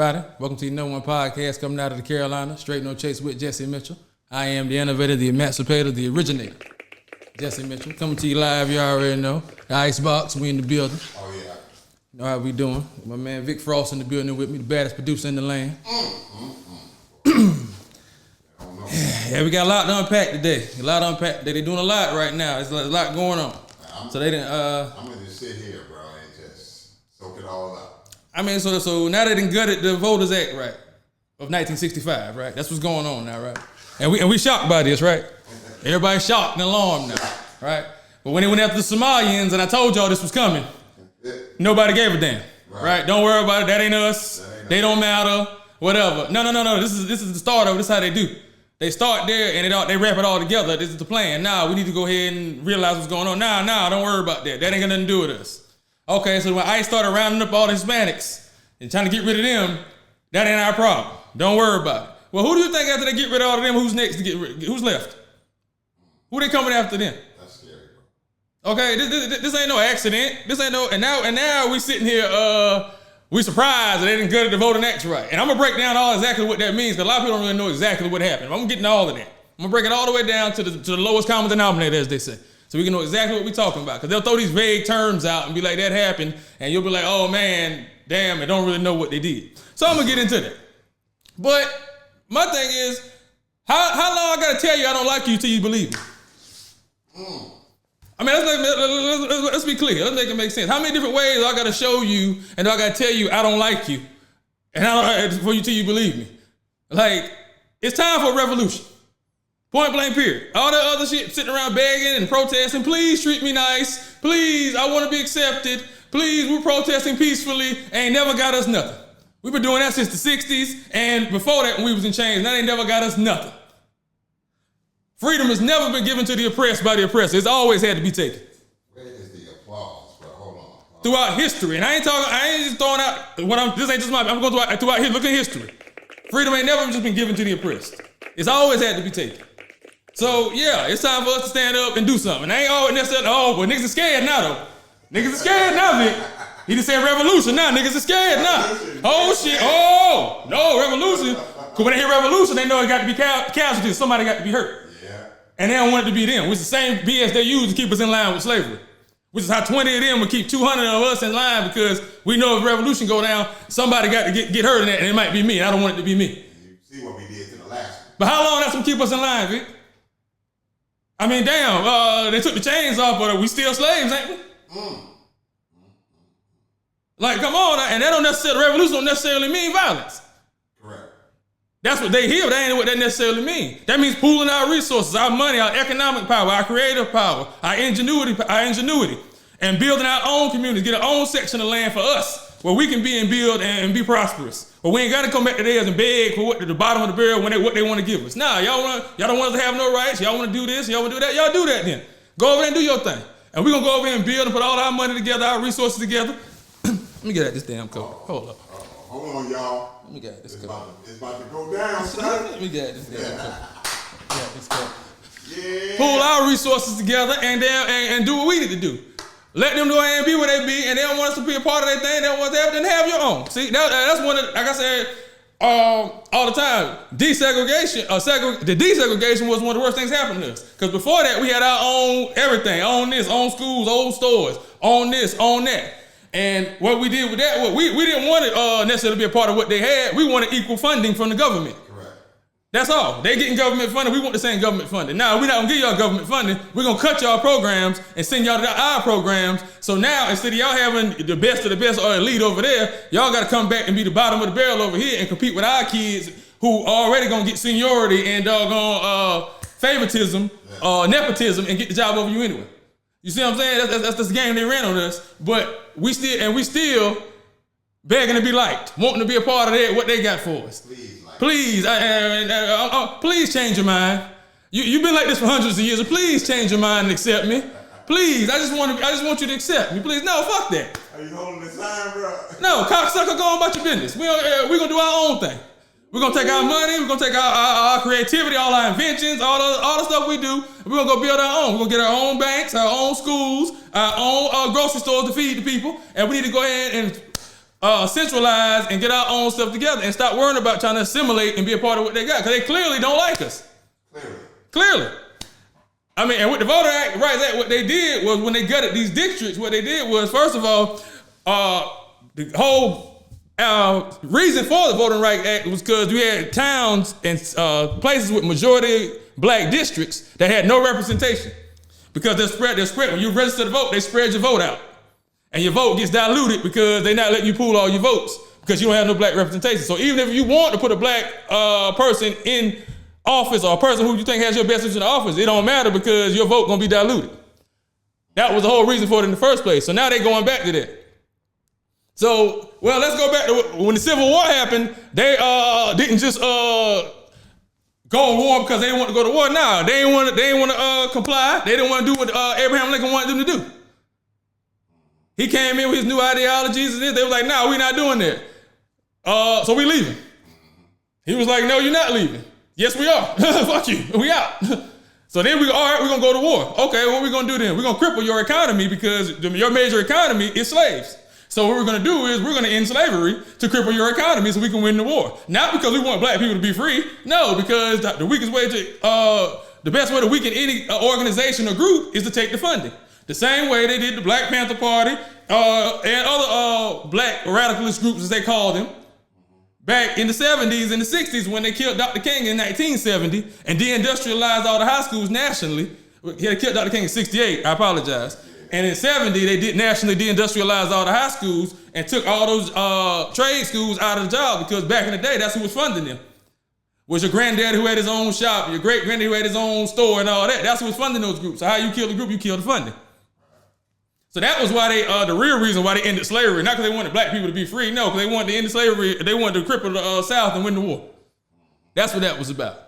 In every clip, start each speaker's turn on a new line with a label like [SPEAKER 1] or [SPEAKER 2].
[SPEAKER 1] everybody. Welcome to the No One Podcast coming out of the Carolina. Straight No Chase with Jesse Mitchell. I am the innovator, the emancipator, the originator. Jesse Mitchell. Coming to you live, you already know. The Icebox, we in the building.
[SPEAKER 2] Oh, yeah.
[SPEAKER 1] You know how we doing. My man Vic Frost in the building with me, the baddest producer in the land. Yeah, we got a lot to unpack today. They're doing a lot right now. There's a lot going on. So they didn't.
[SPEAKER 2] I'm gonna just sit here, bro, and just soak it all up.
[SPEAKER 1] I mean, so now they done gutted the Voters Act, right, of 1965, right? That's what's going on now, right? And we shocked by this, right? Everybody's shocked and alarmed now, right? But when they went after the Somalians, and I told y'all this was coming, nobody gave a damn, right? Don't worry about it. That ain't us. They don't matter. Whatever. No. This is the start of it. This is how they do. They start there and they wrap it all together. This is the plan. Now we need to go ahead and realize what's going on. Nah, don't worry about that. That ain't got nothing to do with us. Okay, so when ICE started rounding up all the Hispanics and trying to get rid of them, that ain't our problem. Don't worry about it. Well, who do you think after they get rid of all of them, who's next to get rid? Who's left? Who they coming after them?
[SPEAKER 2] That's scary, bro.
[SPEAKER 1] Okay, this ain't no accident. This ain't no, and now we sitting here, we surprised that they didn't get the Voting Act right. And I'm gonna break down exactly what that means, because a lot of people don't really know exactly what happened. I'm getting all of that. I'm gonna break it all the way down to the lowest common denominator, as they say. So we can know exactly what we're talking about. Because they'll throw these vague terms out and be like, that happened. And you'll be like, oh man, damn, I don't really know what they did. So I'm going to get into that. But my thing is, how long I got to tell you I don't like you till you believe me? I mean, let's be clear. Let's make it make sense. How many different ways I got to show you and I got to tell you I don't like you and for you till you believe me? Like, it's time for a revolution. Point blank period. All that other shit, sitting around begging and protesting, please treat me nice. Please, I want to be accepted. Please, we're protesting peacefully. Ain't never got us nothing. We've been doing that since the 60s, and before that when we was in chains, that ain't never got us nothing. Freedom has never been given to the oppressed by the oppressor. It's always had to be taken.
[SPEAKER 2] Where is the applause? But hold on.
[SPEAKER 1] Throughout history, and I ain't just throwing out this ain't just I'm going throughout here. Look at history. Freedom ain't never just been given to the oppressed. It's always had to be taken. So, yeah, it's time for us to stand up and do something. I ain't always necessarily, but niggas are scared now, though. Niggas are scared now, Vic. He just said revolution now. Niggas are scared now. Oh, shit. Oh, no, revolution. Because when they hear revolution, they know it got to be casualties. Somebody got to be hurt.
[SPEAKER 2] Yeah.
[SPEAKER 1] And they don't want it to be them, which is the same BS they use to keep us in line with slavery. Which is how 20 of them would keep 200 of us in line, because we know if revolution go down, somebody got to get hurt in that, and it might be me. I don't want it to be me.
[SPEAKER 2] You see what we did to the last one.
[SPEAKER 1] But how long that's going to keep us in line, Vic? I mean, damn, they took the chains off, but we still slaves, ain't we? Like, come on, and revolution don't necessarily mean violence.
[SPEAKER 2] Correct.
[SPEAKER 1] That's what they hear, that ain't what that necessarily means. That means pooling our resources, our money, our economic power, our creative power, our ingenuity, and building our own communities, get our own section of land for us, where we can be and build and be prosperous. But we ain't got to come back to theirs and beg for the bottom of the barrel what they want to give us. Nah, y'all don't want us to have no rights. Y'all want to do this, y'all want to do that. Y'all do that then. Go over there and do your thing. And we're going to go over there and build and put all our money together, our resources together. Let me get at this damn coat. Hold up.
[SPEAKER 2] Hold on, y'all.
[SPEAKER 1] Let me get at this coat.
[SPEAKER 2] It's about to go down, son.
[SPEAKER 1] Let me get at this damn coat. Yeah, this coat.
[SPEAKER 2] Yeah.
[SPEAKER 1] Pull our resources together and do what we need to do. Let them do and be where they be, and they don't want us to be a part of their thing. They don't want us to have, then have your own. See, that's one of, like I said all the time, desegregation, the desegregation was one of the worst things happening to us. Because before that, we had our own everything, own this, own schools, own stores, own this, own that. And what we did with that, we didn't want it necessarily to be a part of what they had. We wanted equal funding from the government. That's all. They getting government funding. We want the same government funding. Now, we're not going to give y'all government funding. We're going to cut y'all programs and send y'all to our programs. So now, instead of y'all having the best of the best or elite over there, y'all got to come back and be the bottom of the barrel over here and compete with our kids who already going to get seniority and doggone favoritism, nepotism, and get the job over you anyway. You see what I'm saying? That's the game they ran on us. But we still begging to be liked, wanting to be a part of that, what they got for us. Please, please change your mind. You've been like this for hundreds of years, so please change your mind and accept me. Please, I just want you to accept me. Please, no, fuck that.
[SPEAKER 2] Are you holding the sign, bro?
[SPEAKER 1] No, cocksucker, go on about your business. We're gonna do our own thing. We're gonna take our money, we're gonna take our creativity, all our inventions, all the stuff we do, and we're gonna go build our own. We're gonna get our own banks, our own schools, our own grocery stores to feed the people, and we need to go ahead and centralize and get our own stuff together and stop worrying about trying to assimilate and be a part of what they got, because they clearly don't like us. Clearly. I mean, and with the Voting Rights Act, what they did was when they gutted these districts, what they did was, first of all, the whole reason for the Voting Rights Act was because we had towns and places with majority black districts that had no representation. Because they're spread. When you register to vote, they spread your vote out. And your vote gets diluted because they're not letting you pool all your votes because you don't have no black representation. So even if you want to put a black person in office or a person who you think has your best interest in office, it don't matter because your vote gonna be diluted. That was the whole reason for it in the first place. So now they're going back to that. So, well, let's go back to when the Civil War happened. They didn't just go to war because they didn't want to go to war. No, they didn't want to comply. They didn't want to do what Abraham Lincoln wanted them to do. He came in with his new ideologies and they were like, "No, we're not doing that. So we leaving." He was like, "No, you're not leaving." "Yes, we are." "Fuck you, we out." So then all right, we're gonna go to war. "Okay, what are we gonna do then?" "We're gonna cripple your economy because your major economy is slaves. So what we're gonna do is we're gonna end slavery to cripple your economy so we can win the war. Not because we want black people to be free. No, because the weakest way to, the best way to weaken any organization or group is to take the funding. The same way they did the Black Panther Party and other black radicalist groups, as they call them, back in the 70s and the 60s when they killed Dr. King in 1970 and deindustrialized all the high schools nationally. They killed Dr. King in 68, I apologize. And in 70, they did nationally deindustrialize all the high schools and took all those trade schools out of the job because back in the day, that's who was funding them. Was your granddad who had his own shop, your great granddad who had his own store and all that. That's who was funding those groups. So how you kill the group, you kill the funding. So that was why they, the real reason why they ended slavery. Not because they wanted black people to be free. No, because they wanted to end slavery. They wanted to cripple the South and win the war. That's what that was about.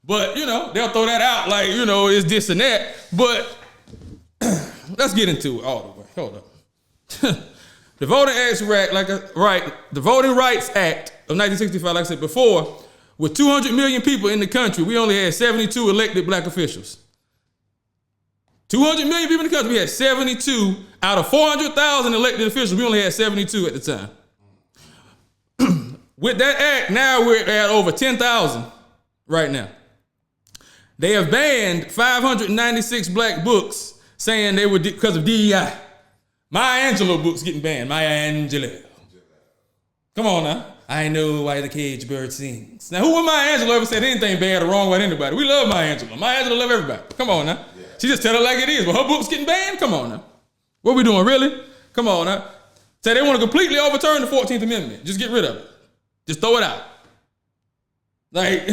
[SPEAKER 1] But, they'll throw that out like, it's this and that. But let's get into it all the way. Hold up. The Voting Rights Act of 1965, like I said before, with 200 million people in the country, we only had 72 elected black officials. 200 million people in the country, we had 72 out of 400,000 elected officials. We only had 72 at the time. With that act, now we're at over 10,000 right now. They have banned 596 black books saying they were because of DEI. Maya Angelou books getting banned. Maya Angelou. Come on now. I know why the cage bird sings. Now, who would Maya Angelou ever said anything bad or wrong with anybody? We love Maya Angelou. Maya Angelou love everybody. Come on now. Yeah. She just tell it like it is. But her books getting banned? Come on now. What we doing, really? Come on now. Say they want to completely overturn the 14th Amendment. Just get rid of it. Just throw it out. Like,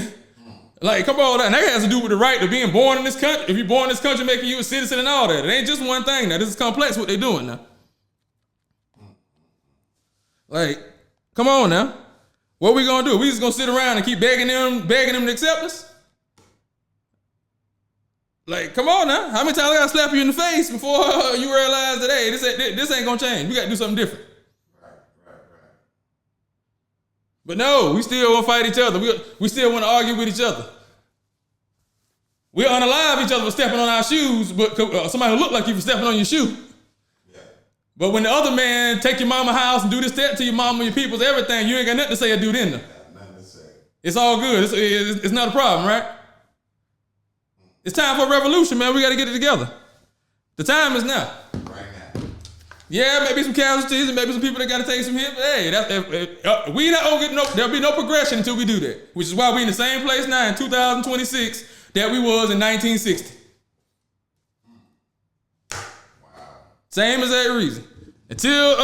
[SPEAKER 1] come on now. And that has to do with the right of being born in this country. If you're born in this country, making you a citizen and all that. It ain't just one thing now. This is complex what they doing now. Like, come on now. What we gonna do? We just gonna sit around and keep begging them to accept us? Like, come on now. How many times I gotta slap you in the face before you realize that, hey, this ain't gonna change. We gotta do something different. Right. But no, we still wanna fight each other. We still wanna argue with each other. We unalive each other for stepping on our shoes, but somebody who look like you for stepping on your shoe. But when the other man take your mama house and do this, that to your mama, your peoples, everything, you ain't got nothing to say or do then. Nothing to say. It's all good. It's not a problem, right? It's time for a revolution, man. We got to get it together. The time is now. Right now. Yeah, maybe some casualties and maybe some people that got to take some hits. But hey, we not gonna get there'll be no progression until we do that. Which is why we in the same place now in 2026 that we was in 1960. Same as that reason. Until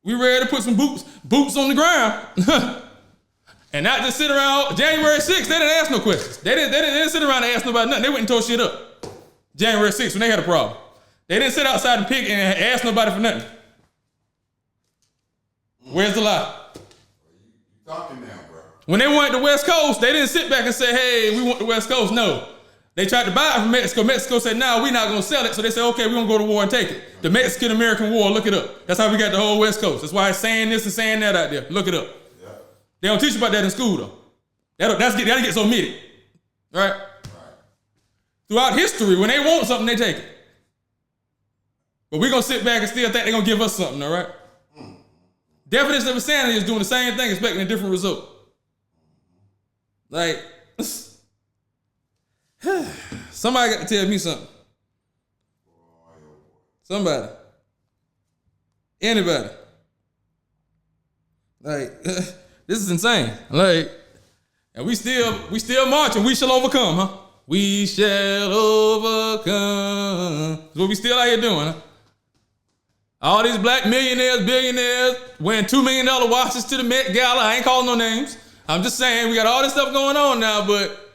[SPEAKER 1] we ready to put some boots on the ground. And not just sit around. January 6th, they didn't ask no questions. They didn't sit around and ask nobody nothing. They went and tore shit up. January 6th when they had a problem. They didn't sit outside and pick and ask nobody for nothing. Where's the lie?
[SPEAKER 2] You talking now, bro.
[SPEAKER 1] When they wanted the West Coast, they didn't sit back and say, hey, we want the West Coast. No. They tried to buy it from Mexico. Mexico said, no, we're not going to sell it. So they said, okay, we're going to go to war and take it. The Mexican-American War, look it up. That's how we got the whole West Coast. That's why it's saying this and saying that out there. Look it up. Yeah. They don't teach you about that in school, though. That'll get so omitted. Right? Throughout history, when they want something, they take it. But we're going to sit back and still think they're going to give us something, all right? Definition of insanity is doing the same thing, expecting a different result. Like, somebody got to tell me something. Somebody. Anybody. Like, this is insane. Like, and we still marching. We shall overcome, huh? We shall overcome. That's what we still out here doing, huh? All these black millionaires, billionaires, wearing $2 million watches to the Met Gala. I ain't calling no names. I'm just saying we got all this stuff going on now, but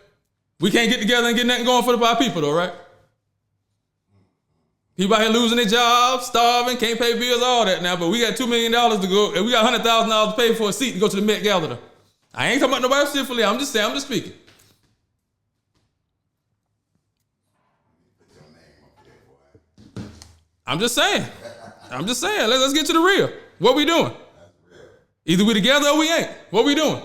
[SPEAKER 1] we can't get together and get nothing going for our people, though, right? People out here losing their jobs, starving, can't pay bills, all that now, but we got $2 million to go, and we got $100,000 to pay for a seat to go to the Met Gala, though. I ain't talking about nobody specifically. I'm just saying, I'm just speaking. I'm just saying. Let's get to the real. What we doing? Either we together or we ain't. What we doing?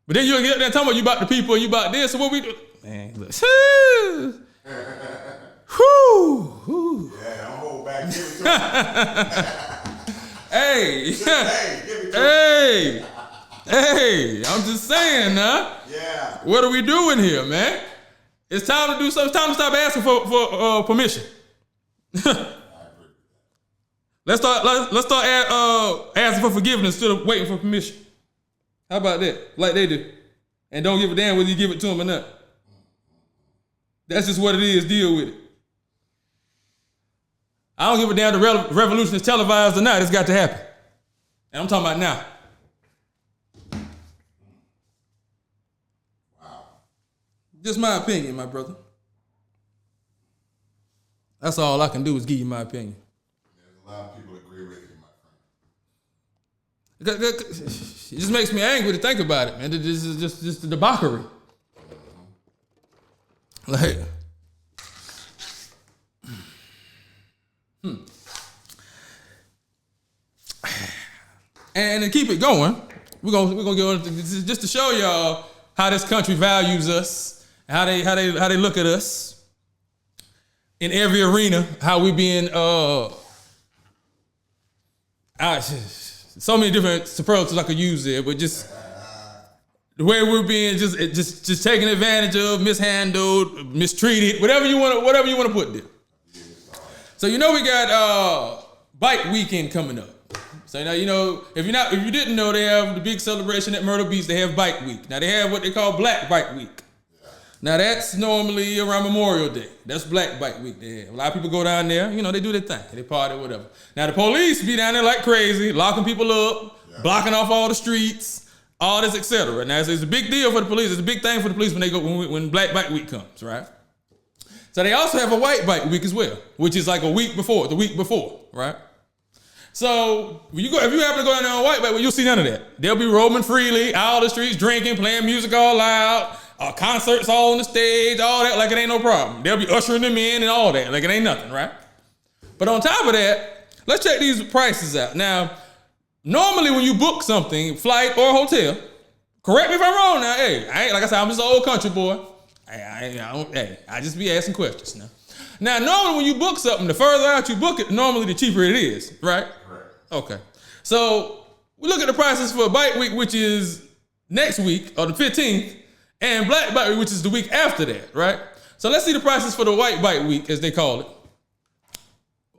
[SPEAKER 1] But then you'll get up there talking about you about the people and you about this. So what we do? Man, look. Whew.
[SPEAKER 2] Yeah, I'm hold back. Give it to
[SPEAKER 1] Hey. Hey, I'm just saying, huh?
[SPEAKER 2] Yeah.
[SPEAKER 1] What are we doing here, man? It's time to do something. It's time to stop asking for permission. Let's start asking for forgiveness instead of waiting for permission. How about that? Like they do. And don't give a damn whether you give it to them or not. That's just what it is. Deal with it. I don't give a damn the revolution is televised or not. It's got to happen. And I'm talking about now.
[SPEAKER 2] Wow.
[SPEAKER 1] Just my opinion, my brother. That's all I can do is give you my opinion.
[SPEAKER 2] There's a lot of people agree with you, my friend.
[SPEAKER 1] It just makes me angry to think about it, man. This is just the debauchery. Like, And to keep it going, we're gonna go just to show y'all how this country values us, how they look at us in every arena, how we being so many different superlatives I could use there, but just the way we're being just taken advantage of, mishandled, mistreated, whatever you want to put there. So we got Bike Weekend coming up. So now if you didn't know, they have the big celebration at Myrtle Beach. They have Bike Week. Now they have what they call Black Bike Week. Now that's normally around Memorial Day. That's Black Bike Week. They have. A lot of people go down there. They do their thing. They party, whatever. Now the police be down there like crazy, locking people up, blocking off all the streets, all this, etc. Now it's a big deal for the police. It's a big thing for the police when Black Bike Week comes, right? So they also have a White Bike Week as well, which is like the week before, right? So if you happen to go down there on White Bike, you'll see none of that. They'll be roaming freely, out the streets, drinking, playing music all loud, concerts all on the stage, all that, like it ain't no problem. They'll be ushering them in and all that, like it ain't nothing, right? But on top of that, let's check these prices out. Now, normally when you book something, flight or hotel, correct me if I'm wrong now, hey, I ain't, like I said, I'm just an old country boy. I just be asking questions now. Now, normally when you book something, the further out you book it, normally the cheaper it is, right?
[SPEAKER 2] Right.
[SPEAKER 1] Okay. So we look at the prices for Bike Week, which is next week, or the 15th, and Black Bike Week, which is the week after that, right? So let's see the prices for the White Bike Week, as they call it,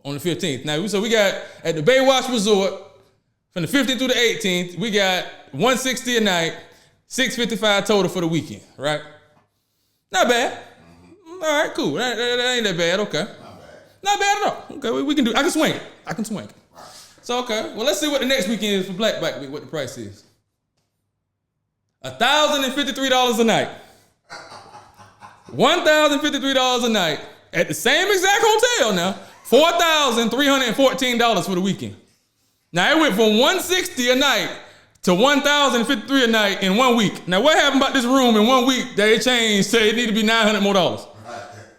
[SPEAKER 1] on the 15th. Now, so we got at the Baywatch Resort, from the 15th through the 18th, we got $160 a night, $655 total for the weekend, right? Not bad. All right, cool. That ain't that bad. Okay. Not bad at all. Okay, we can do. I can swing it. Right. So okay. Well, let's see what the next weekend is for Black Bike Week. What the price is? $1,053 a night. $1,053 a night at the same exact hotel. Now, $4,314 for the weekend. Now it went from $160 a night to $1,053 a night in 1 week. Now what happened about this room in 1 week that it changed to it need to be $900 more?
[SPEAKER 2] Right.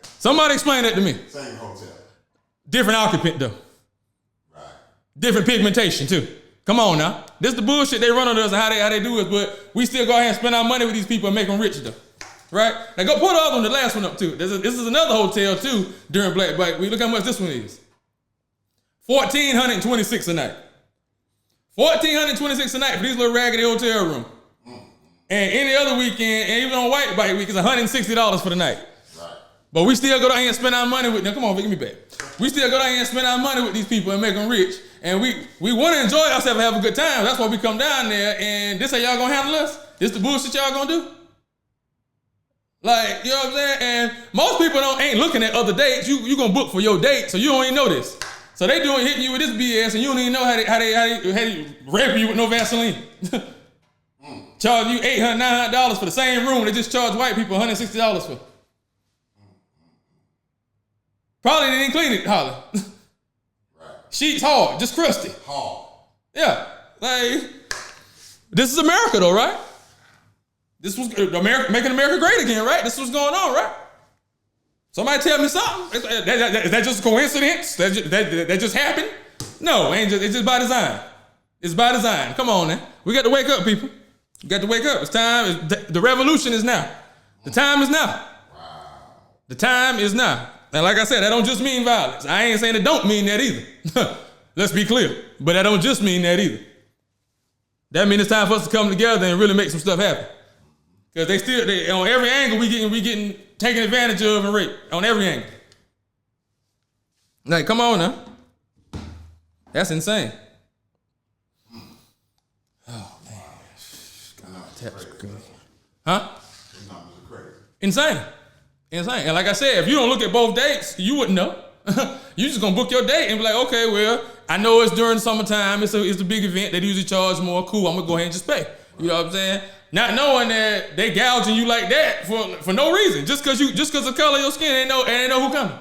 [SPEAKER 1] Somebody explain that to me.
[SPEAKER 2] Same hotel.
[SPEAKER 1] Different occupant though.
[SPEAKER 2] Right.
[SPEAKER 1] Different pigmentation too. Come on now. This is the bullshit they run on us and how they do it, but we still go ahead and spend our money with these people and make them rich though. Right? Now go pull the other one, the last one up too. This is another hotel too during Black Bike Week. Look how much this one is. $1,426 a night. $1,426 a night for these little raggedy hotel room. And any other weekend, and even on White Bike Week, it's $160 for the night.
[SPEAKER 2] Right.
[SPEAKER 1] But we still go down here and spend our money with them. Come on, Vic, give me back. We still go down here and spend our money with these people and make them rich. And we want to enjoy ourselves and have a good time. That's why we come down there. And this how y'all gonna handle us? This the bullshit y'all gonna do? Like, you know what I'm saying? And most people ain't looking at other dates. You gonna book for your date, so you don't even know this. So they hitting you with this BS, and you don't even know how they rape you with no Vaseline. Charge you $800, $900 for the same room. They just charge white people $160 for. Probably they didn't clean it, Holly.
[SPEAKER 2] Right.
[SPEAKER 1] Sheets hard, just crusty.
[SPEAKER 2] Hard.
[SPEAKER 1] Yeah, like this is America though, right? This was America making America great again, right? This was going on, right? Somebody tell me something. Is that just a coincidence? That just happened? No, it's just by design. It's by design. Come on, man. We got to wake up, people. You got to wake up. It's time. The revolution is now. The time is now.
[SPEAKER 2] Wow.
[SPEAKER 1] The time is now. And like I said, that don't just mean violence. I ain't saying it don't mean that either. Let's be clear. But that don't just mean that either. That means it's time for us to come together and really make some stuff happen. Because they on every angle we getting taken advantage of and raped. On every angle. Like, come on now. That's insane. Oh man. God, that's crazy. Huh? Insane. Insane. And like I said, if you don't look at both dates, you wouldn't know. You just gonna book your date and be like, okay, well, I know it's during summertime. It's a big event. They usually charge more. Cool. I'm gonna go ahead and just pay. You know what I'm saying? Not knowing that they gouging you like that for no reason. Just cause the color of your skin ain't know who coming.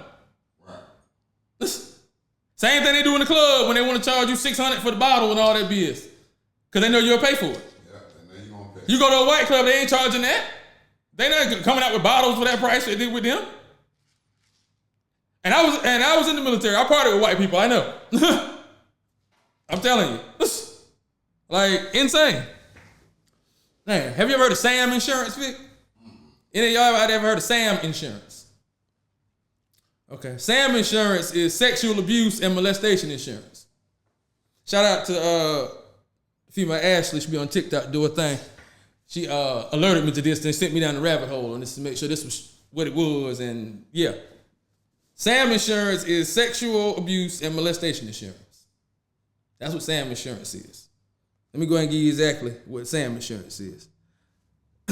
[SPEAKER 1] Right. Same thing they do in the club when they want to charge you $600 for the bottle and all that BS. Cause they know you'll pay for it. Yeah, and then you gonna pay. You go to a white club, they ain't charging that. They not coming out with bottles for that price they did with them. And I was in the military. I partied with white people. I know. I'm telling you, like insane. Man, have you ever heard of Sam Insurance, Vic? Any of y'all ever heard of Sam Insurance? Okay, Sam Insurance is sexual abuse and molestation insurance. Shout out to female Ashley. She be on TikTok, do her thing. She alerted me to this and sent me down the rabbit hole on this to make sure this was what it was. And yeah, Sam Insurance is sexual abuse and molestation insurance. That's what Sam Insurance is. Let me go ahead and give you exactly what Sam Insurance is.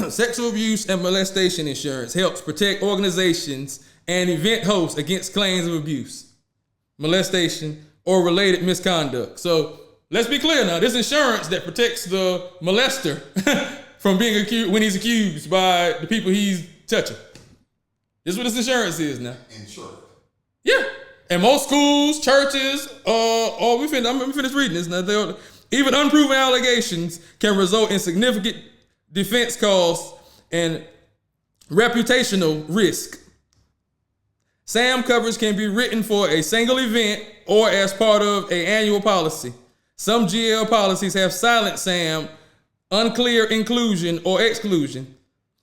[SPEAKER 1] Sexual abuse and molestation insurance helps protect organizations and event hosts against claims of abuse, molestation, or related misconduct. So let's be clear now. This insurance that protects the molester from being accused when he's accused by the people he's touching. This is what this insurance is now.
[SPEAKER 2] Insured.
[SPEAKER 1] Yeah. And most schools, churches, I'm finished reading this now. Even unproven allegations can result in significant defense costs and reputational risk. SAM coverage can be written for a single event or as part of an annual policy. Some GL policies have silent SAM, unclear inclusion or exclusion.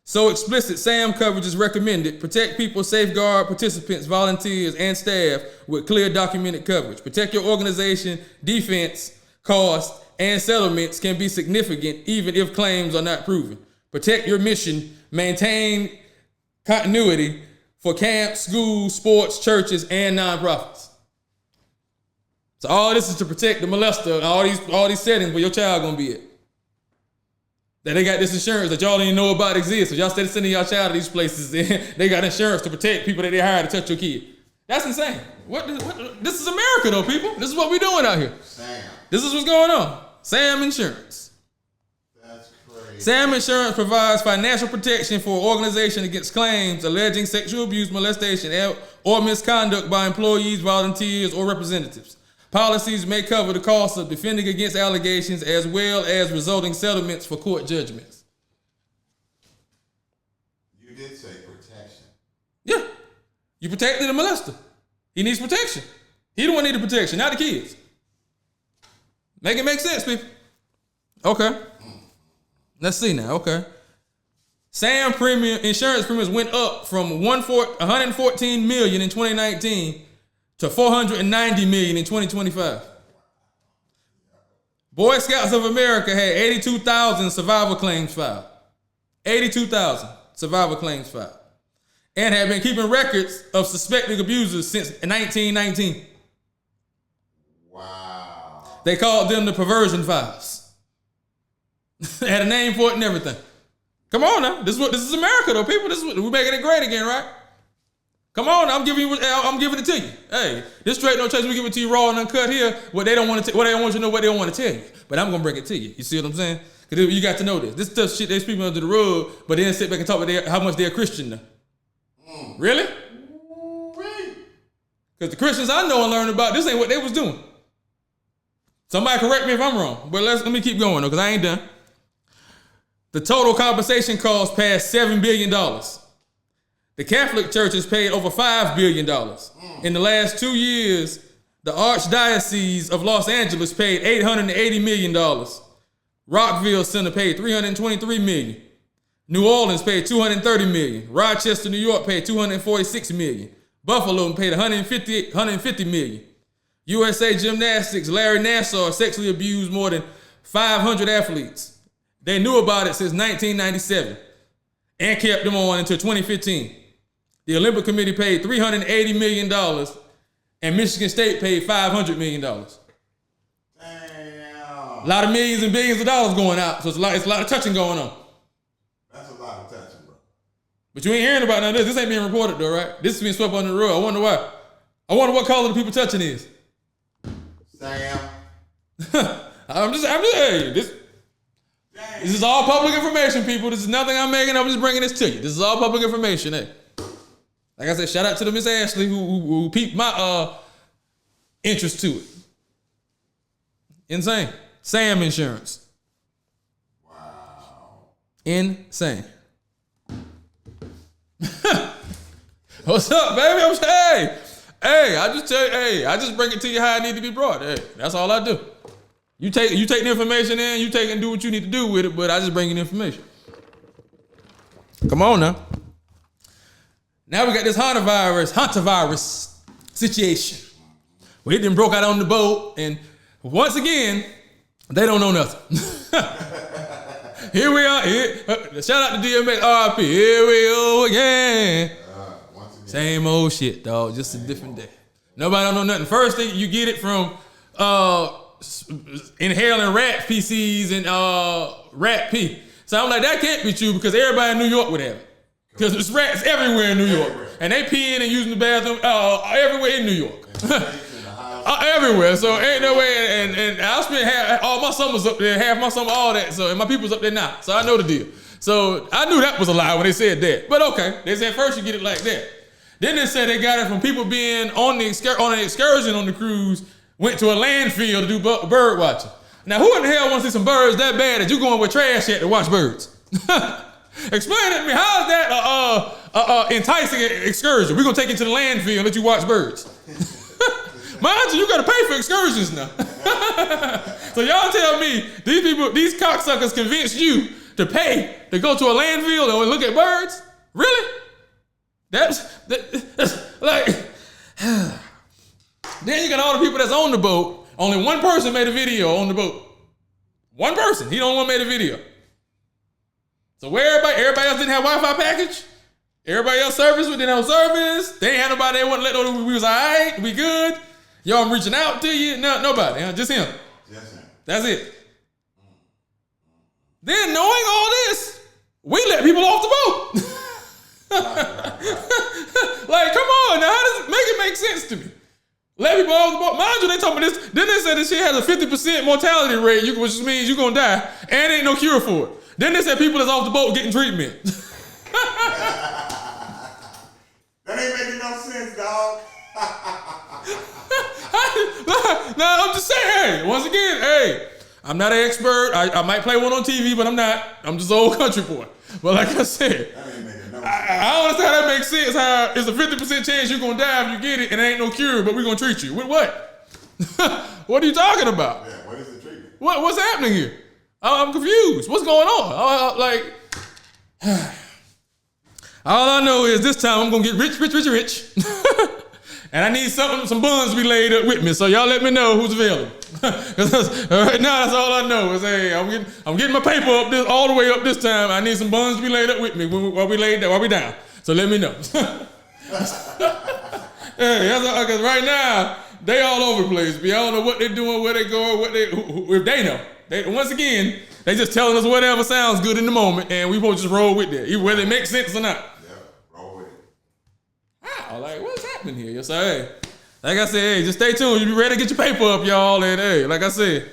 [SPEAKER 1] So explicit SAM coverage is recommended. Protect people, safeguard participants, volunteers, and staff with clear documented coverage. Protect your organization, defense, costs, and settlements can be significant even if claims are not proven. Protect your mission. Maintain continuity for camps, schools, sports, churches, and nonprofits. So all this is to protect the molester and all these settings where your child gonna be at. That they got this insurance that y'all didn't know about exists. So y'all started sending y'all child to these places and they got insurance to protect people that they hire to touch your kid. That's insane. This is America though, people. This is what we're doing out here.
[SPEAKER 2] Sam.
[SPEAKER 1] This is what's going on. Sam Insurance.
[SPEAKER 2] That's crazy.
[SPEAKER 1] Sam Insurance provides financial protection for an organization against claims alleging sexual abuse, molestation, or misconduct by employees, volunteers, or representatives. Policies may cover the cost of defending against allegations as well as resulting settlements for court judgments.
[SPEAKER 2] You did say protection.
[SPEAKER 1] Yeah. You protected the molester. He needs protection. He the one need the protection, not the kids. Make it make sense, people. Okay. Let's see now. Okay. SAM insurance premiums went up from $114 million in 2019 to $490 million in 2025. Boy Scouts of America had 82,000 survival claims filed. 82,000 survival claims filed. And have been keeping records of suspected abusers since 1919.
[SPEAKER 2] Wow.
[SPEAKER 1] They called them the perversion files. They had a name for it and everything. Come on now. This is America though, people. We're making it great again, right? Come on, I'm giving it to you. Hey, this straight no chase. We give it to you raw and uncut here. What they don't want to, what they don't want you to know, what they don't want to tell you. But I'm gonna bring it to you. You see what I'm saying? Because you got to know this. This stuff shit they sweeping under the rug, but then sit back and talk about how much they're Christian now. Really? Because the Christians I know and learned about, this ain't what they was doing. Somebody correct me if I'm wrong, but let me keep going though, because I ain't done. The total compensation cost passed $7 billion. The Catholic Church has paid over $5 billion. In the last 2 years, the Archdiocese of Los Angeles paid $880 million. Rockville Center paid $323 million. New Orleans paid $230 million. Rochester, New York paid $246 million. Buffalo paid $150 million. USA Gymnastics, Larry Nassar sexually abused more than 500 athletes. They knew about it since 1997 and kept them on until 2015. The Olympic Committee paid $380 million and Michigan State paid $500 million. Damn. A lot of millions and billions of dollars going out, so it's a lot of touching going on.
[SPEAKER 2] That's a lot of touching, bro.
[SPEAKER 1] But you ain't hearing about none of this. This ain't being reported though, right? This is being swept under the rug. I wonder why. I wonder what color the people touching is.
[SPEAKER 2] Sam.
[SPEAKER 1] I'm just hey, this is all public information, people. This is nothing I'm making. I'm just bringing this to you. This is all public information, hey. Like I said, shout out to the Miss Ashley who piqued my interest to it. Insane. Sam Insurance.
[SPEAKER 2] Wow.
[SPEAKER 1] Insane. What's up, baby? I just bring it to you how I need to be brought. Hey, that's all I do. You take the information in, you take and do what you need to do with it, but I just bring you the information. Come on now. Now we got this hantavirus situation. Well, it done broke out on the boat, and once again, they don't know nothing. Here we are. Shout out to DMX, RIP. Here we go again. Same old shit, dog. Just a different day. Nobody don't know nothing. First thing, you get it from inhaling rat feces and rat pee. So I'm like, that can't be true because everybody in New York would have it. Because there's rats everywhere in New York. And they peeing and using the bathroom everywhere in New York. Everywhere. So ain't no way. And I spent all my summers up there, half my summer, all that. So, and my people's up there now. So I know the deal. So I knew that was a lie when they said that. But okay, they said first you get it like that. Then they said they got it from people being on an excursion on the cruise, went to a landfill to do bird watching. Now who in the hell wants to see some birds that bad that you going with trash at to watch birds? Explain it to me. How is that enticing excursion? We're gonna take you to the landfill and let you watch birds. Mind you gotta pay for excursions now. So y'all tell me these cocksuckers convinced you to pay to go to a landfill and look at birds? Really? That's like. Then you got all the people that's on the boat. Only one person made a video on the boat. One person. He the only one made a video. So where everybody else didn't have Wi-Fi package? Everybody else service, we didn't have service. They ain't had nobody. They wouldn't let know we was all right. We good. Y'all I'm reaching out to you. No, nobody. Just him.
[SPEAKER 2] Just him.
[SPEAKER 1] That's it. Then knowing all this, we let people off the boat. Like, come on. Now, how does it make sense to me? Let people off the boat. Mind you, they told me this. Then they said this shit has a 50% mortality rate, which means you're going to die, and ain't no cure for it. Then they said people that's off the boat getting treatment.
[SPEAKER 2] That ain't making no sense, dog.
[SPEAKER 1] Now, I'm just saying, hey, once again, hey, I'm not an expert. I might play one on TV, but I'm not. I'm just an old country boy. But like I said,
[SPEAKER 2] That ain't making no sense.
[SPEAKER 1] I don't understand how that makes sense. How it's a 50% chance you're going to die if you get it, and there ain't no cure, but we're going to treat you. With what? What are you talking about?
[SPEAKER 2] Yeah, what is the treatment?
[SPEAKER 1] What's happening here? I'm confused. What's going on? All I know is this time I'm gonna get rich. And I need some buns to be laid up with me. So y'all let me know who's available. Because right now that's all I know is, hey, I'm getting my paper up all the way up this time. I need some buns to be laid up with me while we down. So let me know. Yeah, because right now they all over the place. I don't know what they're doing, where they going, if they know. Once again, they just telling us whatever sounds good in the moment, and we supposed to just roll with that, even whether it makes sense or not. Like, what's happening here? So, hey, like I said, hey, just stay tuned. You be ready to get your paper up, y'all. And hey, like I said,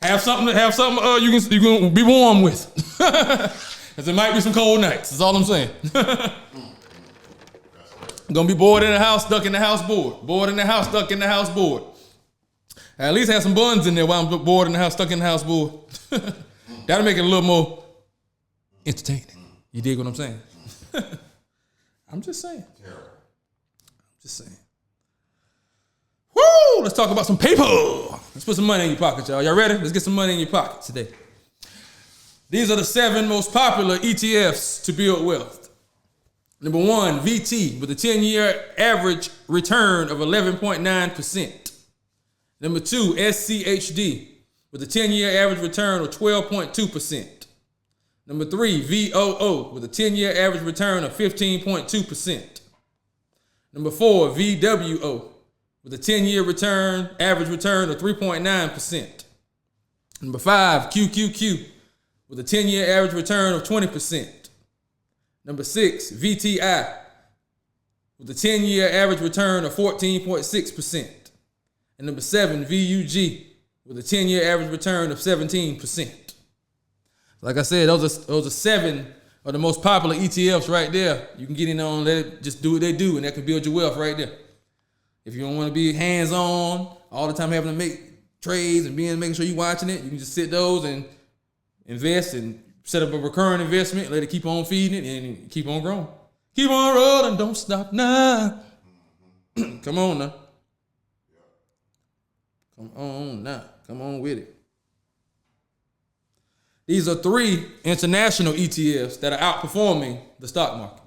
[SPEAKER 1] have something you can be warm with. Because it might be some cold nights. That's all I'm saying. Gonna be bored in the house, stuck in the house, bored. Bored in the house, stuck in the house, bored. At least have some buns in there while I'm bored in the house, stuck in the house, bored. That'll make it a little more entertaining. You dig what I'm saying? I'm just saying. Just saying. Woo! Let's talk about some paper. Let's put some money in your pocket, y'all. Y'all ready? Let's get some money in your pocket today. These are the 7 most popular ETFs to build wealth. Number 1, VT with a 10-year average return of 11.9%. Number 2, SCHD with a 10-year average return of 12.2%. Number 3, VOO with a 10-year average return of 15.2%. Number 4, VWO with a 10-year average return of 3.9%. Number 5, QQQ with a 10-year average return of 20%. Number 6, VTI with a 10-year average return of 14.6%. And number 7, VUG with a 10-year average return of 17%. Like I said, those are 7 of the most popular ETFs right there. You can get in on, let it just do what they do, and that can build your wealth right there. If you don't want to be hands-on, all the time having to make trades and making sure you're watching it, you can just sit those and invest and set up a recurring investment, let it keep on feeding it and keep on growing. Keep on rolling, don't stop now. Come on now. Come on now. Come on with it. These are 3 international ETFs that are outperforming the stock market.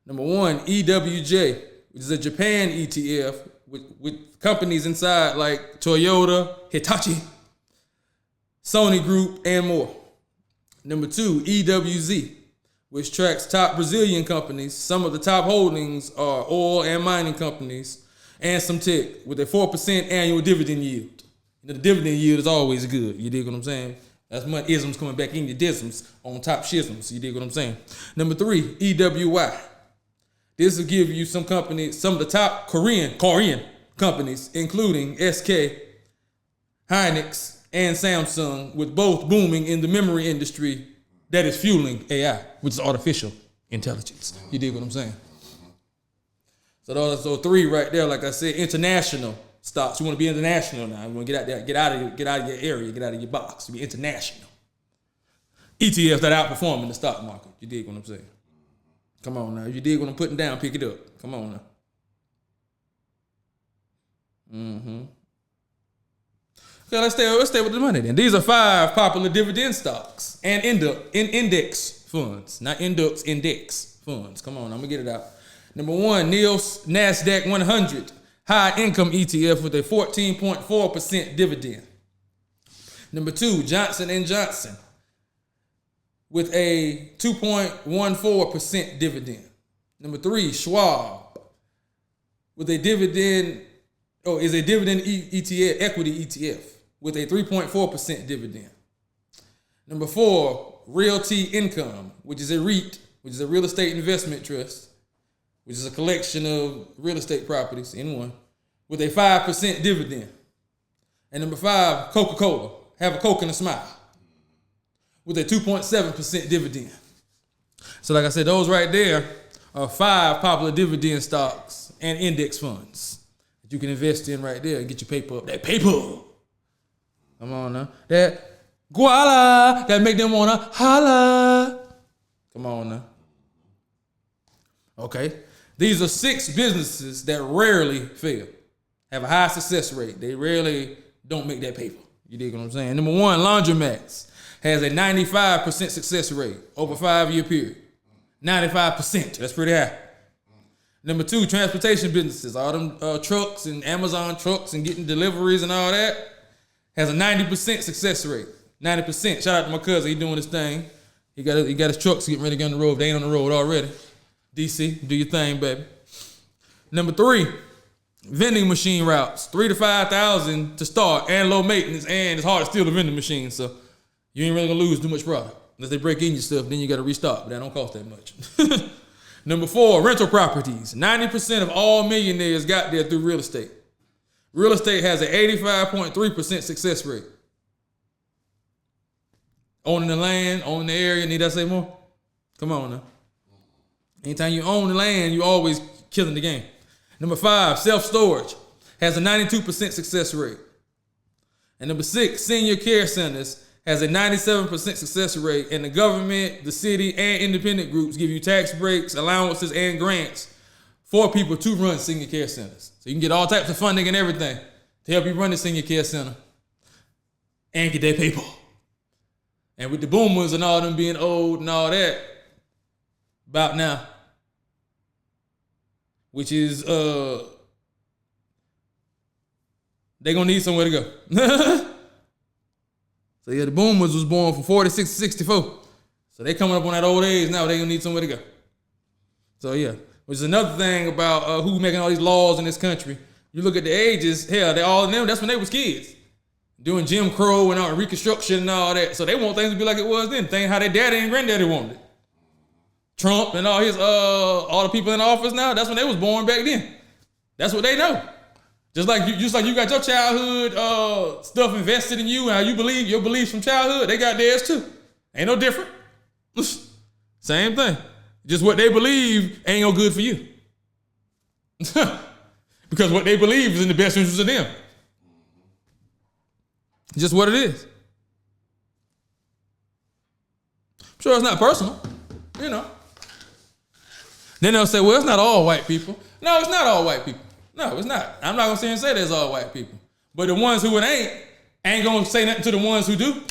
[SPEAKER 1] Number 1, EWJ, which is a Japan ETF with companies inside like Toyota, Hitachi, Sony Group, and more. Number 2, EWZ, which tracks top Brazilian companies. Some of the top holdings are oil and mining companies and some tech with a 4% annual dividend yield. The dividend yield is always good. You dig what I'm saying? That's money isms coming back in your disms on top schisms. You dig what I'm saying? Number 3, EWY. This will give you some companies, some of the top Korean companies, including SK, Hynix, and Samsung, with both booming in the memory industry that is fueling AI, which is artificial intelligence. You dig what I'm saying? So those are 3 right there. Like I said, international stocks. You want to be international now. You want to get out there, get out of your area, get out of your box. Be international. ETFs that outperform in the stock market. You dig what I'm saying? Come on now. If you dig what I'm putting down, pick it up. Come on now. Okay, let's stay with the money then. These are 5 popular dividend stocks and index funds, not index funds. Come on, I'm gonna get it out. Number 1, NIOS NASDAQ 100 high income ETF with a 14.4% dividend. Number 2, Johnson & Johnson with a 2.14% dividend. Number 3, Schwab with a dividend ETF, equity ETF with a 3.4% dividend. Number 4, Realty Income, which is a REIT, which is a real estate investment trust, which is a collection of real estate properties in one, with a 5% dividend. And number 5, Coca-Cola, have a Coke and a smile, with a 2.7% dividend. So like I said, those right there are 5 popular dividend stocks and index funds that you can invest in right there and get your paper up. That paper. Come on now. That guala that make them wanna holla. Come on now. Okay. These are 6 businesses that rarely fail, have a high success rate. They rarely don't make that paper. You dig what I'm saying? Number 1, Laundromats has a 95% success rate over a 5-year period. 95%. That's pretty high. Number 2, transportation businesses. All them trucks and Amazon trucks and getting deliveries and all that has a 90% success rate. 90%. Shout out to my cousin. He doing his thing. He got his trucks getting ready to get on the road. If they ain't on the road already. DC, do your thing, baby. Number 3, vending machine routes. 3,000 to 5,000 to start and low maintenance, and it's hard to steal the vending machine, so you ain't really gonna lose too much product. Unless they break in your stuff, then you gotta restock, but that don't cost that much. Number 4, rental properties. 90% of all millionaires got there through real estate. Real estate has an 85.3% success rate. Owning the land, owning the area, need I say more? Come on now. Anytime you own the land, you always killing the game. Number 5, self-storage has a 92% success rate. And number 6, senior care centers has a 97% success rate, and the government, the city, and independent groups give you tax breaks, allowances, and grants for people to run senior care centers. So you can get all types of funding and everything to help you run the senior care center and get their people. And with the boomers and all them being old and all that, about now, which is, they gonna need somewhere to go. So yeah, the boomers was born from 46 to 64. So they coming up on that old age now, they gonna need somewhere to go. So yeah, which is another thing about who making all these laws in this country. You look at the ages, hell, they all of them, that's when they was kids. Doing Jim Crow and all Reconstruction and all that. So they want things to be like it was then. Think how their daddy and granddaddy wanted it. Trump and all his all the people in office now, that's when they was born back then. That's what they know. Just like you got your childhood stuff invested in you and how you believe your beliefs from childhood, they got theirs too. Ain't no different. Same thing. Just what they believe ain't no good for you. Because what they believe is in the best interest of them. Just what it is. I'm sure it's not personal, you know. Then they'll say, well, it's not all white people. No, it's not all white people. No, it's not. I'm not gonna sit and say there's all white people. But the ones who it ain't gonna say nothing to the ones who do.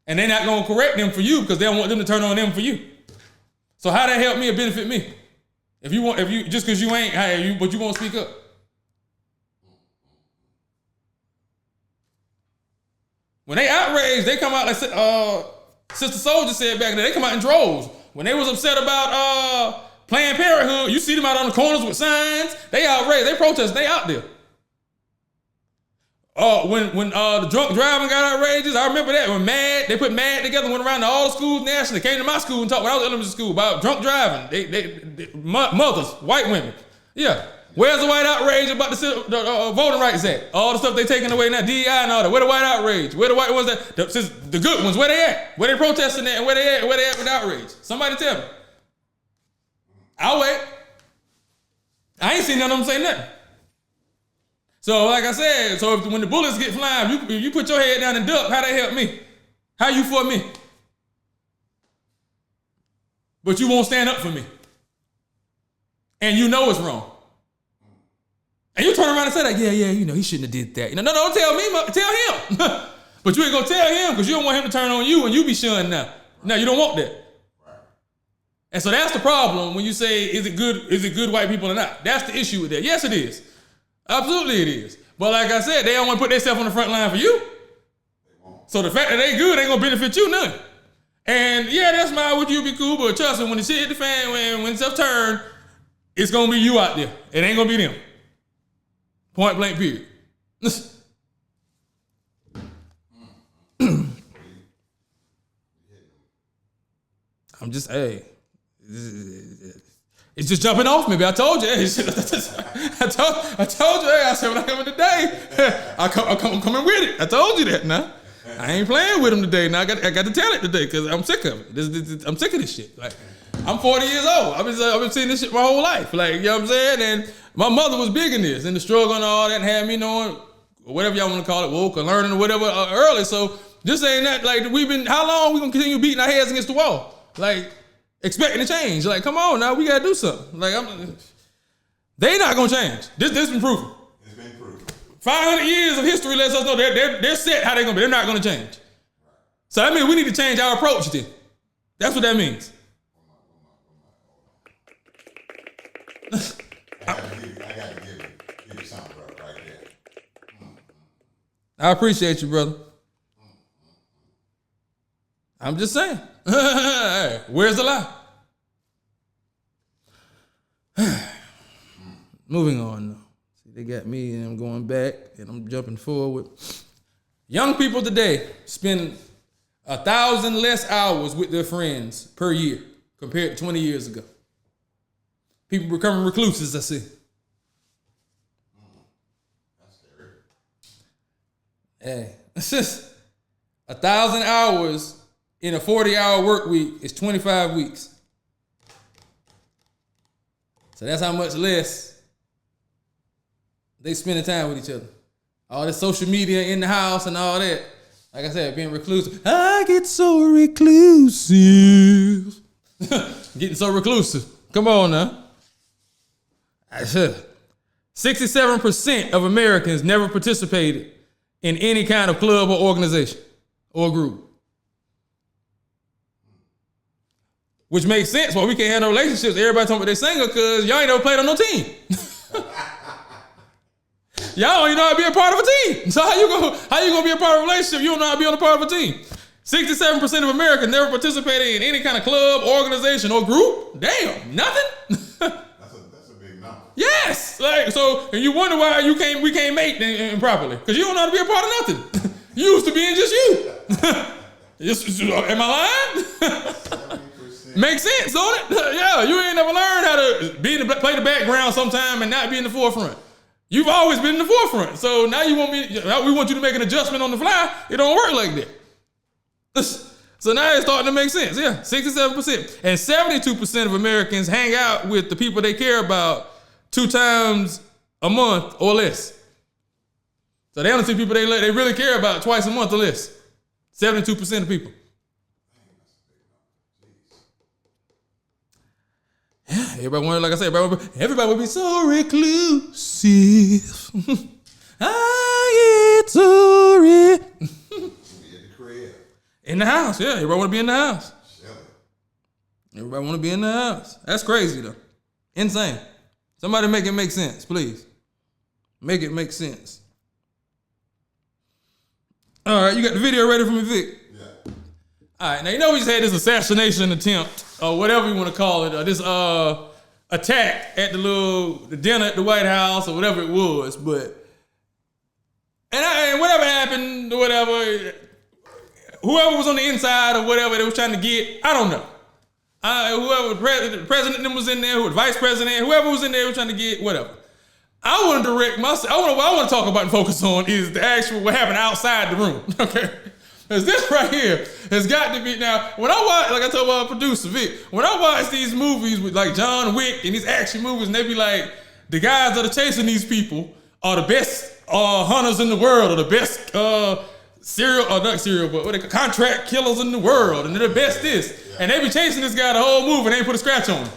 [SPEAKER 1] And they're not gonna correct them for you because they don't want them to turn on them for you. So how that help me or benefit me? If you just because you ain't, but you won't speak up. When they outraged, they come out like Sister Soldier said back then, they come out in droves. When they was upset about Planned Parenthood, you see them out on the corners with signs. They outraged, they protest, they out there. When the drunk driving got outrageous, I remember that. When MAD, they put MAD together, went around to all the schools nationally, came to my school and talked when I was in elementary school about drunk driving. They mothers, white women. Yeah. Where's the white outrage about the Voting Rights Act? All the stuff they taking away now, DEI and all that. Where the white outrage? Where the white ones the good ones, where they at? Where they protesting at and where they at with outrage? Somebody tell me. I'll wait. I ain't seen none of them say nothing. So like I said, when the bullets get flying, if you put your head down and duck, how they help me? How you for me? But you won't stand up for me. And you know it's wrong. And you turn around and say that, yeah, he shouldn't have did that. No, don't tell me, tell him. But you ain't gonna tell him because you don't want him to turn on you and you be shunned now. Now you don't want that. Right. And so that's the problem when you say, is it good white people or not? That's the issue with that. Yes, it is. Absolutely it is. But like I said, they don't want to put themselves on the front line for you. So the fact that they good ain't gonna benefit you none. And yeah, that's my would you be cool, but trust me, when the shit hit the fan, when stuff turn, it's gonna be you out there. It ain't gonna be them. Point blank, period. I'm just, hey. It's just jumping off me, but I told you. Hey, I told you, hey, I said when I come in today, I'm coming with it. I told you that now. I ain't playing with him today. Now I got to tell it today because I'm sick of it. I'm sick of this shit. Like, I'm 40 years old. I've been seeing this shit my whole life. Like, you know what I'm saying? And my mother was big in this, and the struggle and all that, and had me knowing, or whatever y'all want to call it, woke or learning or whatever early. So this ain't that, like, how long we gonna continue beating our heads against the wall? Like, expecting to change. Like, come on now, we gotta do something. Like, they not gonna change. This been proven.
[SPEAKER 2] It's been proven.
[SPEAKER 1] 500 years of history lets us know they're set how they're gonna be. They're not gonna change. So that means we need to change our approach then. That's what that means.
[SPEAKER 2] to give you something, brother, right there.
[SPEAKER 1] I appreciate you, brother. I'm just saying. Hey, where's the lie? Moving on now. See, they got me and I'm going back and I'm jumping forward. Young people today spend 1,000 less hours with their friends per year compared to 20 years ago. People becoming recluses, I see.
[SPEAKER 2] That's scary.
[SPEAKER 1] Hey, it's just 1,000 hours in a 40-hour work week is 25 weeks. So that's how much less they spending time with each other. All this social media in the house and all that. Like I said, being reclusive. I get so reclusive. Getting so reclusive. Come on now. 67% of Americans never participated in any kind of club or organization or group. Which makes sense why we can't have no relationships. Everybody talking about they single because y'all ain't never played on no team. Y'all don't even know how to be a part of a team. So how you gonna be a part of a relationship? You don't know how to be on a part of a team. 67% of Americans never participated in any kind of club, organization, or group. Damn, nothing.
[SPEAKER 2] That's a big number.
[SPEAKER 1] Yes, like so, and you wonder why we can't mate properly because you don't know how to be a part of nothing. You used to being just you. Am I lying?
[SPEAKER 2] 70%.
[SPEAKER 1] Makes sense, don't it? Yeah, you ain't never learned how to play the background sometime and not be in the forefront. You've always been in the forefront, so now we want you to make an adjustment on the fly. It don't work like that. So now it's starting to make sense. Yeah, 67%. And 72% of Americans hang out with the people they care about 2 times a month or less. So they only see people they really care about twice a month or less. 72% of people. Yeah, everybody wanted, like I said, everybody would be so reclusive. I get so in the house, yeah. Everybody want to be in the house. Everybody want to be in the house. That's crazy, though. Insane. Somebody make it make sense, please. Make it make sense. All right, you got the video ready for me, Vic?
[SPEAKER 2] Yeah.
[SPEAKER 1] All right, now you know we just had this assassination attempt, or whatever you want to call it, or this attack at the dinner at the White House, or whatever it was, but and whatever happened, or whatever, whoever was on the inside or whatever they was trying to get, I don't know. Whoever the president was in there, who was vice president, whoever was in there was trying to get whatever. I want to direct myself. What I want to talk about and focus on is the actual what happened outside the room. Okay, because this right here has got to be now. When I watch, like I told my producer Vic, when I watch these movies with like John Wick and these action movies, and they be like the guys that are chasing these people are the best hunters in the world, or the best contract killers in the world, and they're the best this. And they be chasing this guy the whole movie and they ain't put a scratch on him.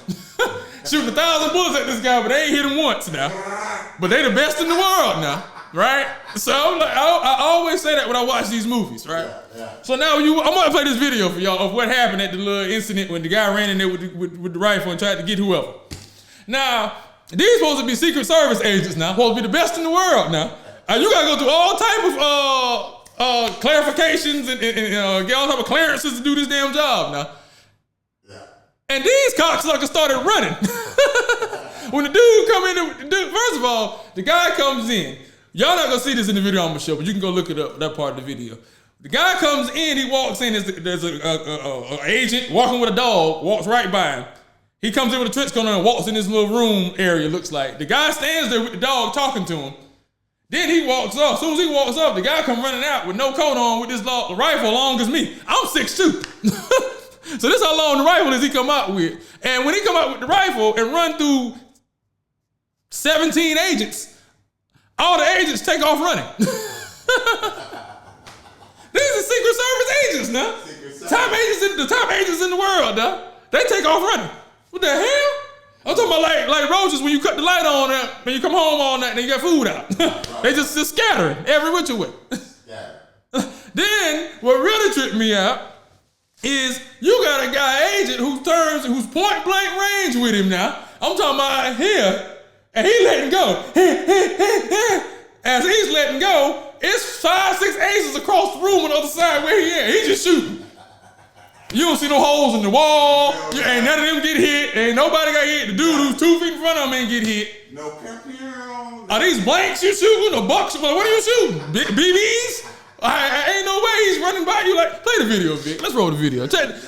[SPEAKER 1] Shooting 1,000 bullets at this guy, but they ain't hit him once now. But they the best in the world now, right? So I always say that when I watch these movies, right?
[SPEAKER 2] Yeah.
[SPEAKER 1] So now I'm gonna play this video for y'all of what happened at the little incident when the guy ran in there with the rifle and tried to get whoever. Now, these supposed to be Secret Service agents now, supposed to be the best in the world now. You gotta go through all type of clarifications and get all type of clearances to do this damn job now. And these cocksuckers started running. When the dude come in, first of all, the guy comes in. Y'all not gonna see this in the video I'm gonna show, but you can go look it up, that part of the video. The guy comes in, he walks in, there's a agent walking with a dog, walks right by him. He comes in with a trench coat on and walks in this little room area, looks like. The guy stands there with the dog talking to him. Then he walks off. As soon as he walks off, the guy come running out with no coat on with this rifle long as me. I'm 6'2". So this how long the rifle is he come out with. And when he come out with the rifle and run through 17 agents, all the agents take off running. These are Secret Service agents now. The top agents in the world now. They take off running. What the hell? I'm talking about like roaches when you cut the light on when you come home all night and you got food out. They just scattering every which way. Then what really tripped me out is you got a guy agent who's point blank range with him now. I'm talking about here. and he letting go. As he's letting go, it's 5, 6 aces across the room on the other side where he at. He just shooting. You don't see no holes in the wall. Ain't none of them get hit. Ain't nobody got hit. The dude who's 2 feet in front of him ain't get hit.
[SPEAKER 2] No pimp.
[SPEAKER 1] Are these blanks you shooting or bucks? What are you shooting? BBs? Ain't no way he's running by you like, play the video, Vic. Let's roll the video.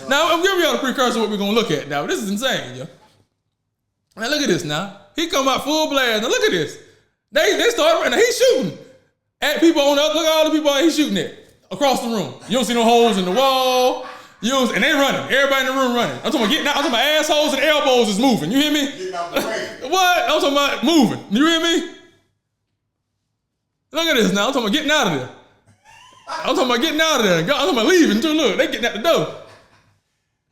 [SPEAKER 1] Now, I'm giving y'all the precursor of what we're going to look at now. This is insane, yo. Now, look at this now. He come out full blast. Now, look at this. They start, now he's shooting at people on the, look at all the people he's shooting at across the room. You don't see no holes in the wall. And they running. Everybody in the room running. I'm talking about getting out. I'm talking about assholes and elbows is moving. You hear me?
[SPEAKER 2] Getting out the way.
[SPEAKER 1] What? I'm talking about moving. You hear me? Look at this now. I'm talking about getting out of there. I'm talking about getting out of there. I'm talking about leaving too. Look, they getting out the door.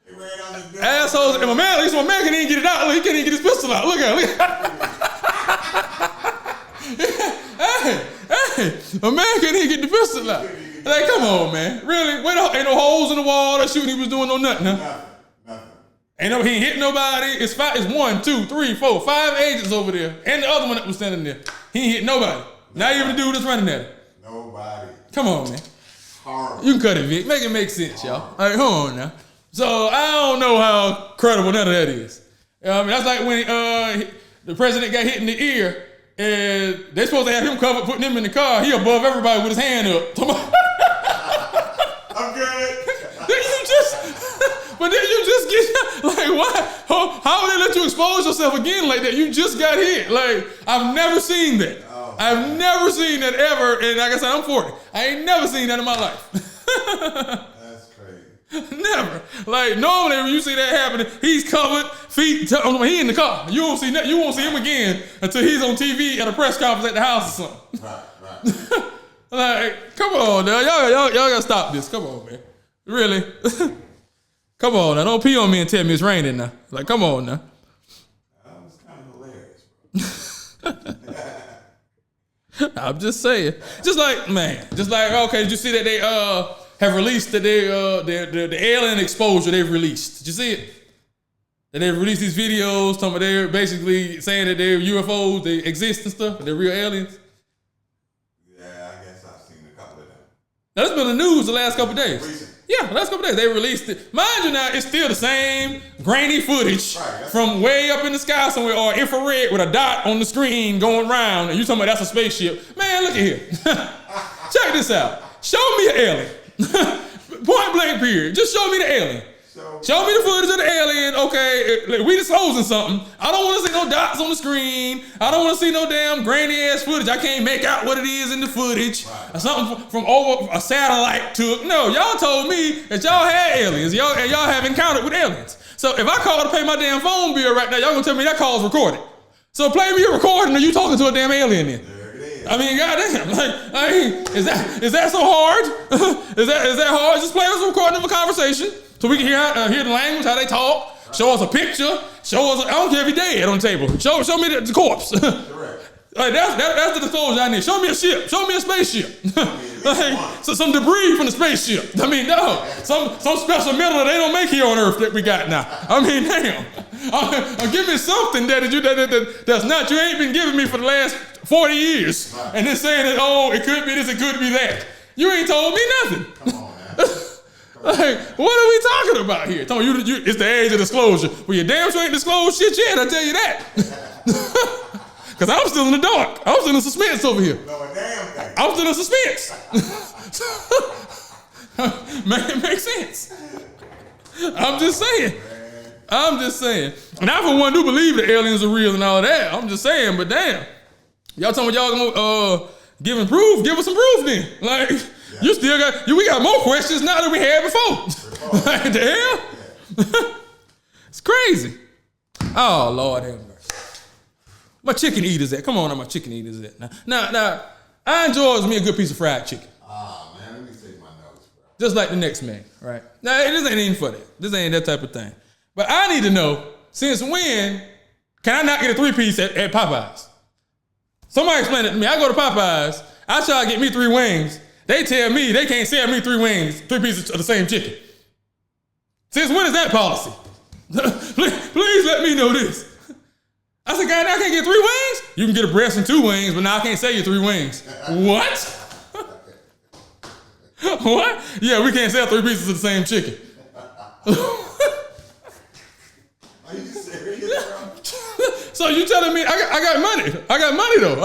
[SPEAKER 2] They ran out the door.
[SPEAKER 1] Assholes. And my man can't even get it out. Look, he can't even get his pistol out. Look at it. Hey, a man can't even get the pistol out. Like, come on, man. Really? Ain't no holes in the wall. That shooting he was doing, no nothing, huh?
[SPEAKER 2] Nothing.
[SPEAKER 1] He ain't hitting nobody. It's 1, 2, 3, 4, 5 agents over there. And the other one that was standing there. He ain't hitting nobody. Not even the dude that's running at him.
[SPEAKER 2] Nobody.
[SPEAKER 1] Come on, man.
[SPEAKER 2] Horrible.
[SPEAKER 1] You can cut it, Vic. Make it make sense, y'all. All right, hold on now. So, I don't know how credible none of that is. That's like when the president got hit in the ear. And they supposed to have him covered, putting him in the car. He above everybody with his hand up.
[SPEAKER 2] I'm good.
[SPEAKER 1] But then you just get, like, why? How would they let you expose yourself again like that? You just got hit. Like, I've never seen that.
[SPEAKER 2] Oh,
[SPEAKER 1] I've never seen that ever. And like I said, I'm 40. I ain't never seen that in my life.
[SPEAKER 2] That's crazy.
[SPEAKER 1] Never. Like, normally when you see that happening, he's covered, feet, he in the car. You won't see him again until he's on TV at a press conference at the house or something.
[SPEAKER 2] Right.
[SPEAKER 1] Like, come on now. Y'all gotta stop this. Come on, man. Really? Come on now. Don't pee on me and tell me it's raining now. Like, come on now.
[SPEAKER 2] That was kind of hilarious, bro.
[SPEAKER 1] I'm just saying. Just like, okay, did you see that they have released the alien exposure they've released? Did you see it? That they've released these videos talking about they're basically saying that they're UFOs, they exist and stuff, they're real aliens.
[SPEAKER 2] Yeah, I guess I've seen a couple of them.
[SPEAKER 1] Now, that's been the news the last couple of days.
[SPEAKER 2] Recent.
[SPEAKER 1] Yeah, the last couple of days. They released it. Mind you now, it's still the same grainy footage
[SPEAKER 2] Right,
[SPEAKER 1] from way up in the sky somewhere or infrared with a dot on the screen going round. And you talking about that's a spaceship. Man, look at here. Check this out. Show me an alien. Point blank period. Just show me the alien. Show me the footage of the alien. Okay, we disclosing something. I don't want to see no dots on the screen. I don't want to see no damn grainy ass footage. I can't make out what it is in the footage. Right. Or something from over a satellite took. No, y'all told me that y'all had aliens. Y'all have encountered with aliens. So if I call to pay my damn phone bill right now, y'all gonna tell me that call's recorded. So play me a recording of you talking to a damn alien then. I mean, goddamn, is that so hard? is that hard? Just play us a recording of a conversation so we can hear the language, how they talk. Show us a picture. Show us. I don't care if he's dead on the table. Show me the corpse.
[SPEAKER 2] Correct.
[SPEAKER 1] Like that's the disclosure I need. Show me a ship. Show me a spaceship. So some debris from the spaceship. I mean, no, some special metal that they don't make here on Earth that we got now. I mean, damn. Give me something that's not you ain't been giving me for the last 40 years, right. And then saying that it could be this, it could be that. You ain't told me nothing.
[SPEAKER 2] Come on, man.
[SPEAKER 1] Like, what are we talking about here? Tell me it's the age of disclosure. Well, you damn sure ain't disclosed shit yet. I tell you that. Because I'm still in the dark. I'm still in suspense over here.
[SPEAKER 2] No, a damn thing.
[SPEAKER 1] I'm still in suspense. It makes sense. I'm just saying. And I, for one, do believe the aliens are real and all that. I'm just saying, but damn. Y'all talking about y'all gonna give us some proof then. Like, you still we got more questions now than we had before. Like, the hell? Yeah. It's crazy. Oh, Lord have mercy. My chicken eaters at? Come on, my chicken eaters at? Now, I enjoy me a good piece of fried chicken.
[SPEAKER 2] Ah, man, let me take my notes, bro.
[SPEAKER 1] Just like the next man, right? Now, this ain't even for that. This ain't that type of thing. But I need to know, since when can I not get a 3-piece at Popeyes? Somebody explain it to me. I go to Popeyes, I try to get me 3 wings. They tell me they can't sell me 3 wings, 3 pieces of the same chicken. Since when is that policy? Please let me know this. I said, God, I can't get 3 wings? you can get a breast and 2 wings, but now I can't sell you 3 wings. What? What? Yeah, we can't sell 3 pieces of the same chicken.
[SPEAKER 2] Are you serious, bro?
[SPEAKER 1] So you telling me I got money? I got money though.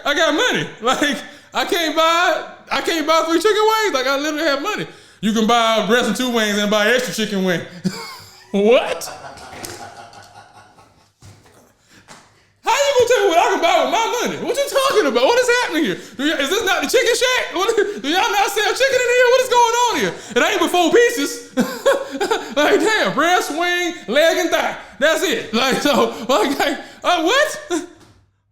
[SPEAKER 1] I got money. Like I can't buy 3 chicken wings. Like I literally have money. You can buy a breast and 2 wings and buy extra chicken wing. What? How you gonna tell me what I can buy with my money? What you talking about? What is happening here? Is this not the chicken shack? Do y'all not sell chicken in here? What is going on here? It ain't but 4 pieces. Like damn, breast, wing, leg, and thigh. That's it. Like so, what?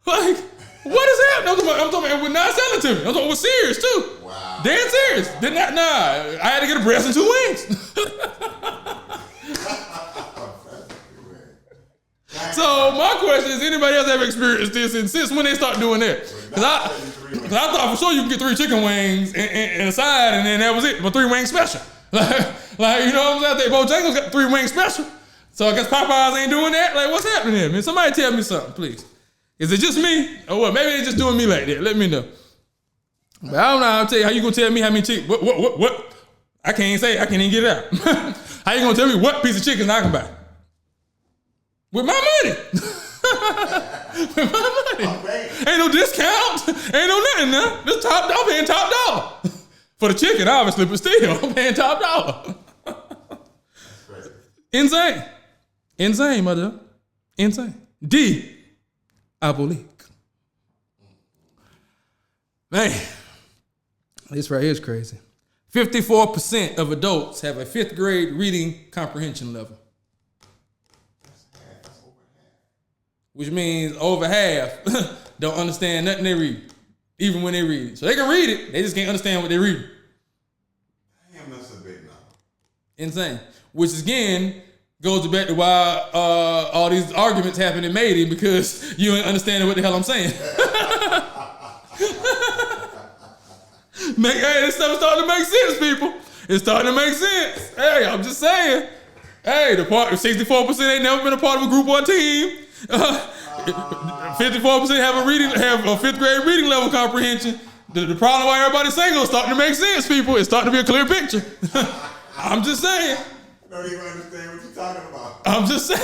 [SPEAKER 1] Like what is happening? I'm talking about, we're not selling to me. I'm talking we're serious too.
[SPEAKER 2] Wow.
[SPEAKER 1] Dead serious. I had to get a breast and 2 wings. So my question is, anybody else ever experienced this, and since when they start doing that? Because I thought for sure you can get 3 chicken wings and a side, and then that was it, but 3 wing special. Like you know what I'm saying? Bojangles got 3 wing special. So I guess Popeyes ain't doing that. Like what's happening here, man? Somebody tell me something, please. Is it just me, or what? Maybe they just doing me like that. Let me know. But I don't know. I'll tell you how you gonna tell me how many chicken? What? I can't say. I can't even get it out. How you gonna tell me what piece of chicken I can buy? With my money. With my money. Ain't no discount. Ain't no nothing, now. This I'm paying top dollar. For the chicken, obviously, but still, I'm paying top dollar. Insane. Insane, mother. Insane. Diabolique. Man, this right here is crazy. 54% of adults have a 5th grade reading comprehension level. Which means over half don't understand nothing they read, even when they read it. So they can read it, they just can't understand what they read.
[SPEAKER 2] Damn, that's a big number.
[SPEAKER 1] Insane. Which again goes back to why all these arguments happen in Made because you ain't understanding what the hell I'm saying. Hey, this stuff is starting to make sense, people. It's starting to make sense. Hey, I'm just saying. Hey, 64% ain't never been a part of a group or a team. 54% have a 5th grade reading level comprehension. The problem why everybody's single is starting to make sense, people. It's starting to be a clear picture. I'm just saying.
[SPEAKER 2] I don't even understand what you're talking about.
[SPEAKER 1] I'm just saying.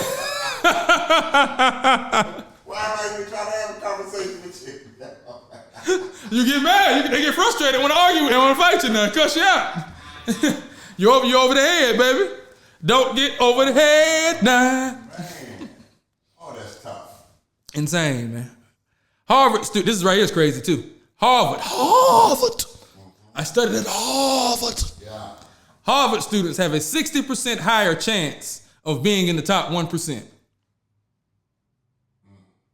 [SPEAKER 2] Why am I even trying to have a conversation with you?
[SPEAKER 1] You get mad. They get frustrated when I argue and want to fight you now. Cuss you out. You over the head, baby. Don't get over the head now.
[SPEAKER 2] Man. Oh, that's tough.
[SPEAKER 1] Insane, man. Harvard student. This is right here is crazy too. Harvard. I studied at Harvard.
[SPEAKER 2] Yeah.
[SPEAKER 1] Harvard students have a 60% higher chance of being in the top 1%.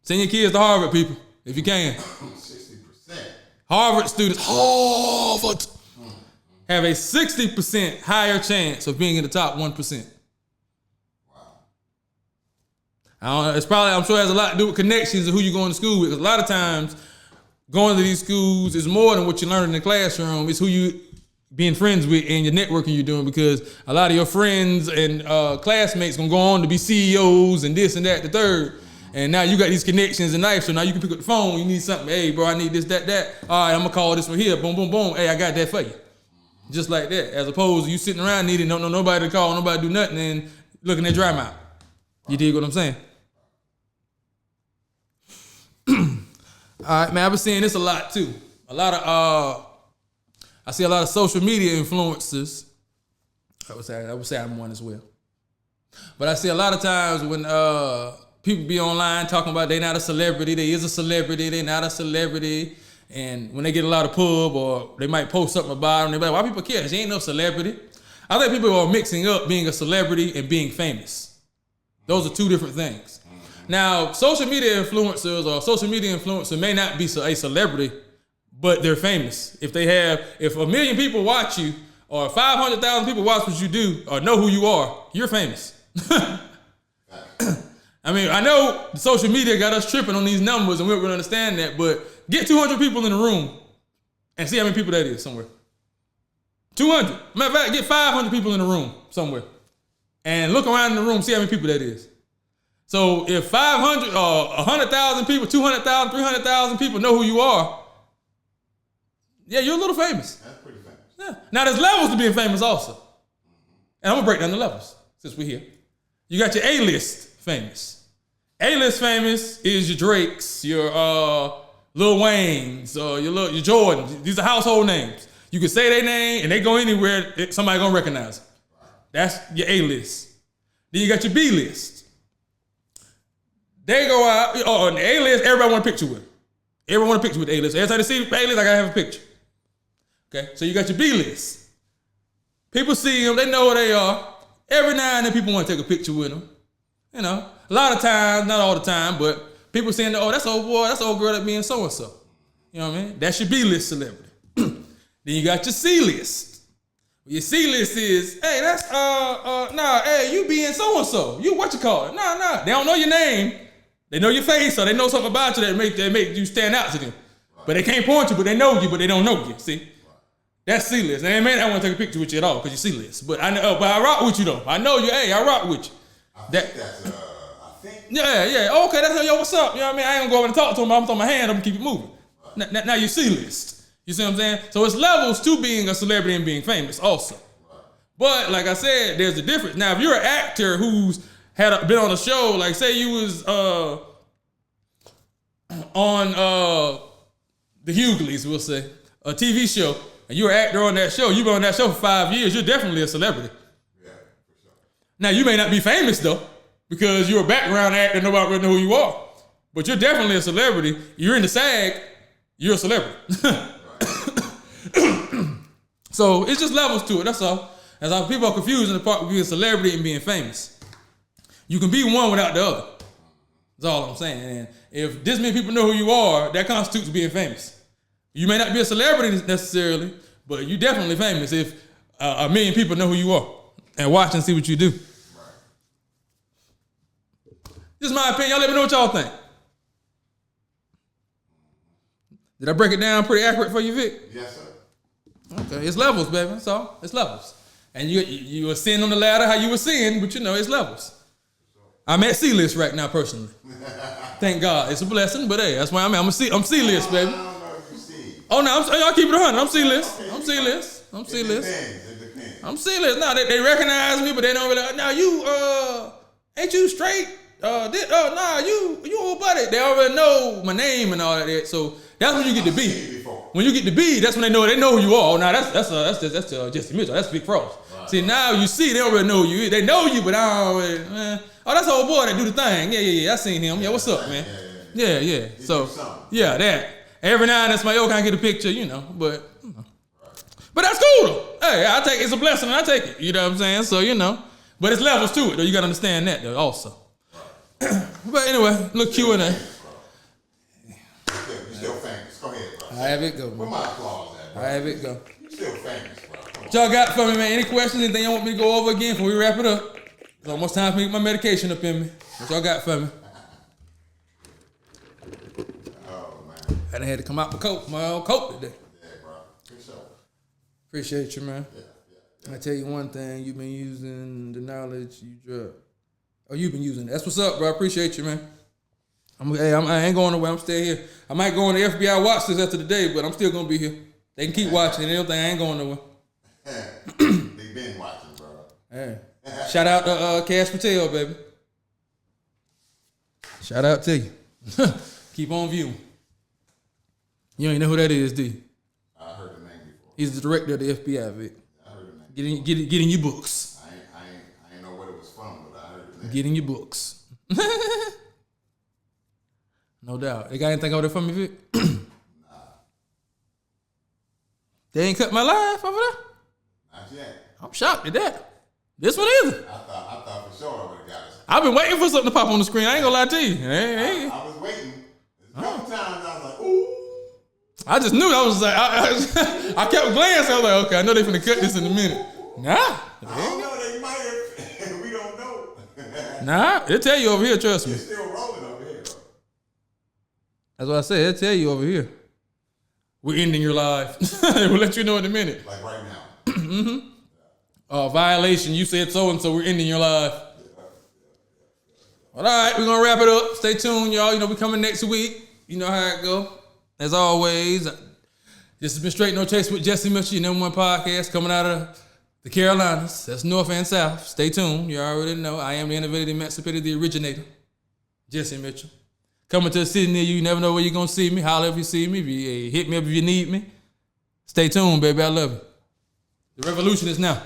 [SPEAKER 1] Send your kids to Harvard, people, if you can.
[SPEAKER 2] 60%.
[SPEAKER 1] Harvard students, have a 60% higher chance of being in the top 1%.
[SPEAKER 2] Wow.
[SPEAKER 1] I'm sure it has a lot to do with connections and who you're going to school with. Because a lot of times, going to these schools is more than what you learn in the classroom. It's who you being friends with and your networking you're doing, because a lot of your friends and classmates gonna go on to be CEOs and this and that, the third. And now you got these connections in life, so now you can pick up the phone. You need something. Hey, bro, I need this, that. All right, I'm gonna call this one here. Boom, boom, boom. Hey, I got that for you. Just like that. As opposed to you sitting around needing don't know nobody to call, nobody to do nothing, and looking at dry mouth. You dig what I'm saying? All right, man. I've been seeing this a lot too. I see a lot of social media influencers. I would say I'm one as well. But I see a lot of times when people be online talking about they not a celebrity, they is a celebrity, they not a celebrity. And when they get a lot of pub or they might post something about them, they be like, why people care? She ain't no celebrity. I think people are mixing up being a celebrity and being famous. Those are two different things. Now, social media influencers or social media influencer may not be a celebrity, but they're famous. If a million people watch you or 500,000 people watch what you do or know who you are, you're famous. I mean, I know social media got us tripping on these numbers and we're going to understand that, but get 200 people in the room and see how many people that is somewhere. 200. Matter of fact, get 500 people in the room somewhere and look around in the room, see how many people that is. So if 500 or 100,000 people, 200,000, 300,000 people know who you are, yeah, you're a little famous.
[SPEAKER 2] That's pretty famous.
[SPEAKER 1] Yeah. Now there's levels to being famous also. And I'm gonna break down the levels since we're here. You got your A-list famous. A-list famous is your Drakes, your Lil Waynes, your Jordans. These are household names. You can say their name and they go anywhere, somebody gonna recognize them. That's your A-list. Then you got your B-list. They go out, on the A-list, everybody want a picture with them. Everyone want a picture with the A-list. Every time they see the A-list, I gotta have a picture. Okay, so you got your B-list. People see them, they know who they are. Every now and then people want to take a picture with them. You know, a lot of times, not all the time, but people saying, oh, that's old boy, that's old girl that being so-and-so. You know what I mean? That's your B-list celebrity. Then you got your C-list. Your C-list is, hey, that's, hey, you being so-and-so. You what you call it? Nah. They don't know your name. They know your face, or they know something about you that make you stand out to them. But they can't point you, but they know you, but they don't know you, see? That's C-list. And they may not want to take a picture with you at all because you're C-list. But I rock with you though. I know you. Hey, I rock with you.
[SPEAKER 2] I think.
[SPEAKER 1] Yeah. Okay, that's yo, what's up? You know what I mean? I ain't gonna go over and talk to him. I'm throwing my hand up and keep it moving. Right. Now you're C-list. You see what I'm saying? So it's levels to being a celebrity and being famous also. Right. But like I said, there's a difference. Now if you're an actor who's been on a show, like say you was on the Hughleys, we'll say, a TV show. And you're an actor on that show, you've been on that show for 5 years, you're definitely a celebrity.
[SPEAKER 2] Yeah, for sure.
[SPEAKER 1] Now, you may not be famous, though, because you're a background actor, nobody really know who you are. But you're definitely a celebrity. You're in the SAG, you're a celebrity. So, it's just levels to it, that's all. That's how people are confused in the part of being a celebrity and being famous. You can be one without the other. That's all I'm saying. And if this many people know who you are, that constitutes being famous. You may not be a celebrity necessarily, but you definitely famous if a million people know who you are and watch and see what you do. Right. This is my opinion. Y'all let me know what y'all think. Did I break it down pretty accurate for you, Vic?
[SPEAKER 2] Yes, sir.
[SPEAKER 1] Okay, it's levels, baby. That's all. It's levels. And you ascend on the ladder how you ascend, but you know, it's levels. I'm at C-list right now, personally. Thank God. It's a blessing, but hey, that's why I'm C-list, baby. Oh no, y'all keep it 100. I'm C-list. I'm C-list. I'm C-list.
[SPEAKER 2] It depends.
[SPEAKER 1] I'm C-list. No, they recognize me, but they don't really. Now you ain't you straight? You old buddy. They already know my name and all of that. So that's when you get to B. When you get to B, that's when they know who you are. Oh, now that's Jesse Mitchell. That's Big Frost. Right. See, now you see, they don't really know you. They know you, but I don't really. Oh, that's old boy that do the thing. Yeah. I seen him. Yeah, what's up, man? Yeah. So yeah, that. Every now and then somebody can get a picture, you know, but that's cool though. Hey, I take it's a blessing and I take it. You know what I'm saying? So, you know. But it's levels to it though. You gotta understand that though also. But anyway, look Q&A.
[SPEAKER 2] You're still famous. Go ahead, bro.
[SPEAKER 1] I have it go,
[SPEAKER 2] Where my applause at, bro?
[SPEAKER 1] I have it go.
[SPEAKER 2] You're still famous, bro.
[SPEAKER 1] What y'all got for me, man? Any questions? Anything y'all want me to go over again before we wrap it up? It's almost time for me to get my medication up in me. What y'all got for me? I had to come out my own coat today.
[SPEAKER 2] Yeah, bro. For sure.
[SPEAKER 1] Appreciate you, man.
[SPEAKER 2] Yeah.
[SPEAKER 1] I tell you one thing, you've been using the knowledge you dropped. Oh, you've been using it. That's what's up, bro. I appreciate you, man. I ain't going nowhere. I'm staying here. I might go on the FBI watch list after the day, but I'm still gonna be here. They can keep watching and everything. I ain't going nowhere.
[SPEAKER 2] They been watching, bro.
[SPEAKER 1] Hey. Shout out to Cash Patel, baby. Shout out to you. Keep on viewing. You ain't know who that is, do you?
[SPEAKER 2] I heard the name before.
[SPEAKER 1] He's the director of the FBI, Vic.
[SPEAKER 2] I heard the name.
[SPEAKER 1] Get in your books.
[SPEAKER 2] I ain't know what it was from, but I heard the name.
[SPEAKER 1] Get in your books. No doubt. They got anything over there for me, Vic? Nah. They ain't cut my life over there?
[SPEAKER 2] Not yet.
[SPEAKER 1] I'm shocked at that. This one either.
[SPEAKER 2] I thought for sure I would have got it.
[SPEAKER 1] I've been waiting for something to pop on the screen. I ain't gonna lie to you.
[SPEAKER 2] I was waiting. A couple times I was like, ooh.
[SPEAKER 1] I just knew. I was like, I kept glancing. I was like, okay, I know they finna cut this in a minute. Nah.
[SPEAKER 2] I don't know. They might have. We don't know.
[SPEAKER 1] Nah, it'll tell you over here, trust me.
[SPEAKER 2] It's still rolling over here, bro.
[SPEAKER 1] That's what I said. It'll tell you over here. We're ending your life. We'll let you know in a minute.
[SPEAKER 2] Like right now.
[SPEAKER 1] Violation. You said so and so. We're ending your life. Well, all right, we're gonna wrap it up. Stay tuned, y'all. You know, we coming next week. You know how it go. As always, this has been Straight No Chase with Jesse Mitchell, your #1 podcast coming out of the Carolinas. That's North and South. Stay tuned. You already know. I am the innovative, emancipated, the originator, Jesse Mitchell. Coming to a city near you. You never know where you're gonna see me. Holler if you see me. Hit me up if you need me. Stay tuned, baby. I love you. The revolution is now.